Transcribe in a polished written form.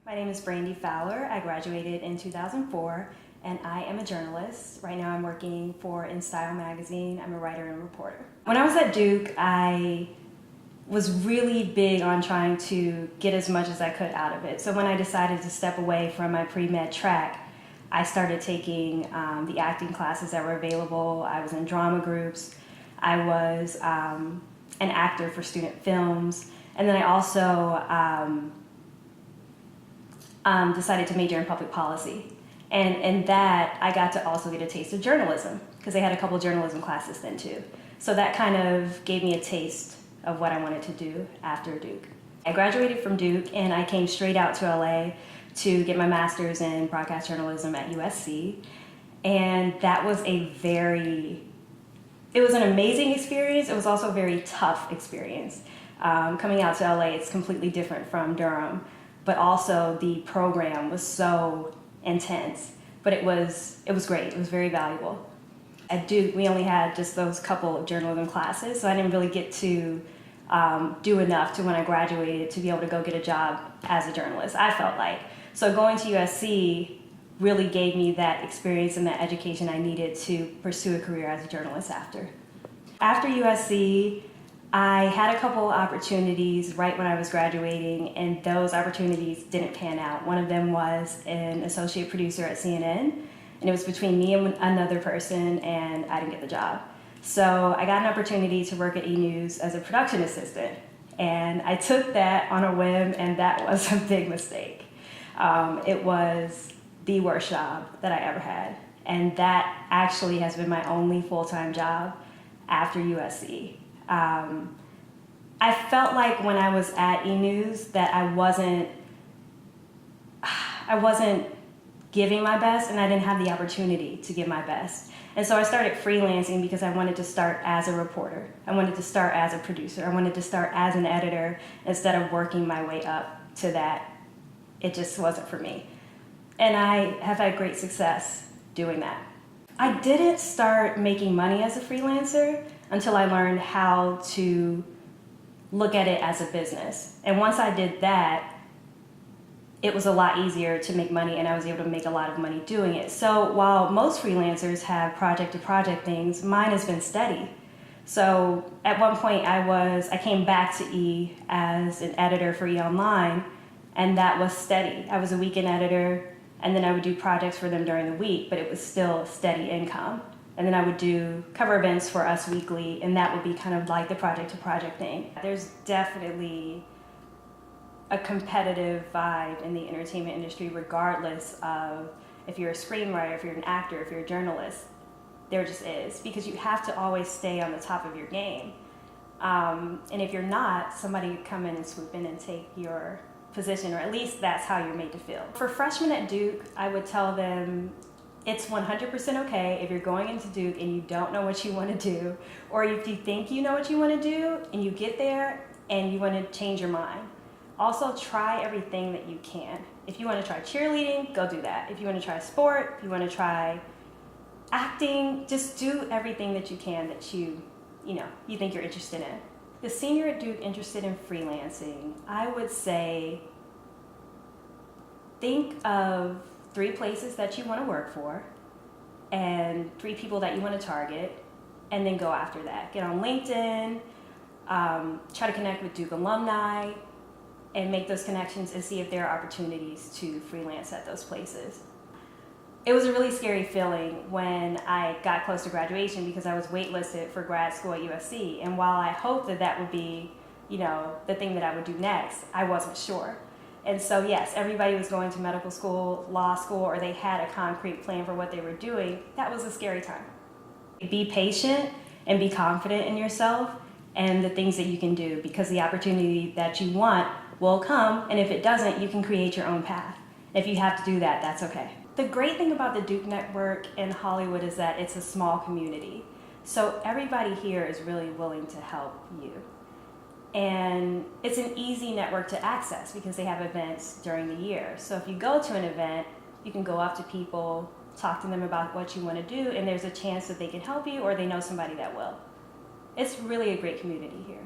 My name is Brandy Fowler. I graduated in 2004 and I am a journalist. Right now I'm working for In Style magazine. I'm a writer and reporter. When I was at Duke, I was really big on trying to get as much as I could out of it. So when I decided to step away from my pre-med track, I started taking the acting classes that were available. I was in drama groups. I was an actor for student films. And then I also decided to major in public policy. And in that, I got to also get a taste of journalism, because they had a couple journalism classes then too. So that kind of gave me a taste of what I wanted to do after Duke. I graduated from Duke and I came straight out to LA to get my master's in broadcast journalism at USC. And that was it was an amazing experience. It was also a very tough experience. Coming out to LA, it's completely different from Durham, but also the program was so intense, but it was great. It was very valuable. At Duke, we only had just those couple of journalism classes, so I didn't really get to do enough to when I graduated to be able to go get a job as a journalist, I felt like. So going to USC really gave me that experience and that education I needed to pursue a career as a journalist after. After USC, I had a couple opportunities right when I was graduating, and those opportunities didn't pan out. One of them was an associate producer at CNN, and it was between me and another person, and I didn't get the job. So I got an opportunity to work at E! News as a production assistant, and I took that on a whim, and that was a big mistake. It was the worst job that I ever had, and that actually has been my only full-time job after USC. I felt like when I was at E! News that I wasn't giving my best, and I didn't have the opportunity to give my best. And so I started freelancing because I wanted to start as a reporter. I wanted to start as a producer. I wanted to start as an editor instead of working my way up to that. It just wasn't for me. And I have had great success doing that. I didn't start making money as a freelancer until I learned how to look at it as a business. And once I did that, it was a lot easier to make money, and I was able to make a lot of money doing it. So while most freelancers have project-to-project things, mine has been steady. So at one point I came back to E! as an editor for E! Online, and that was steady. I was a weekend editor, and then I would do projects for them during the week, but it was still steady income. And then I would do cover events for Us Weekly, and that would be kind of like the project-to-project thing. There's definitely a competitive vibe in the entertainment industry, regardless of if you're a screenwriter, if you're an actor, if you're a journalist. There just is, because you have to always stay on the top of your game. And if you're not, somebody could come in and swoop in and take your position, or at least that's how you're made to feel. For freshmen at Duke, I would tell them it's 100% okay if you're going into Duke and you don't know what you want to do, or if you think you know what you want to do and you get there and you want to change your mind. Also, try everything that you can. If you want to try cheerleading, go do that. If you want to try sport, if you want to try acting, just do everything that you can that you think you're interested in. The senior at Duke interested in freelancing, I would say think of 3 places that you want to work for and 3 people that you want to target, and then go after that. Get on LinkedIn, try to connect with Duke alumni, and make those connections and see if there are opportunities to freelance at those places. It was a really scary feeling when I got close to graduation, because I was waitlisted for grad school at USC, and while I hoped that that would be, the thing that I would do next, I wasn't sure. And so yes, everybody was going to medical school, law school, or they had a concrete plan for what they were doing. That was a scary time. Be patient and be confident in yourself and the things that you can do, because the opportunity that you want will come, and if it doesn't, you can create your own path. If you have to do that, that's okay. The great thing about the Duke Network in Hollywood is that it's a small community. So everybody here is really willing to help you. And it's an easy network to access because they have events during the year. So if you go to an event, you can go up to people, talk to them about what you want to do, and there's a chance that they can help you or they know somebody that will. It's really a great community here.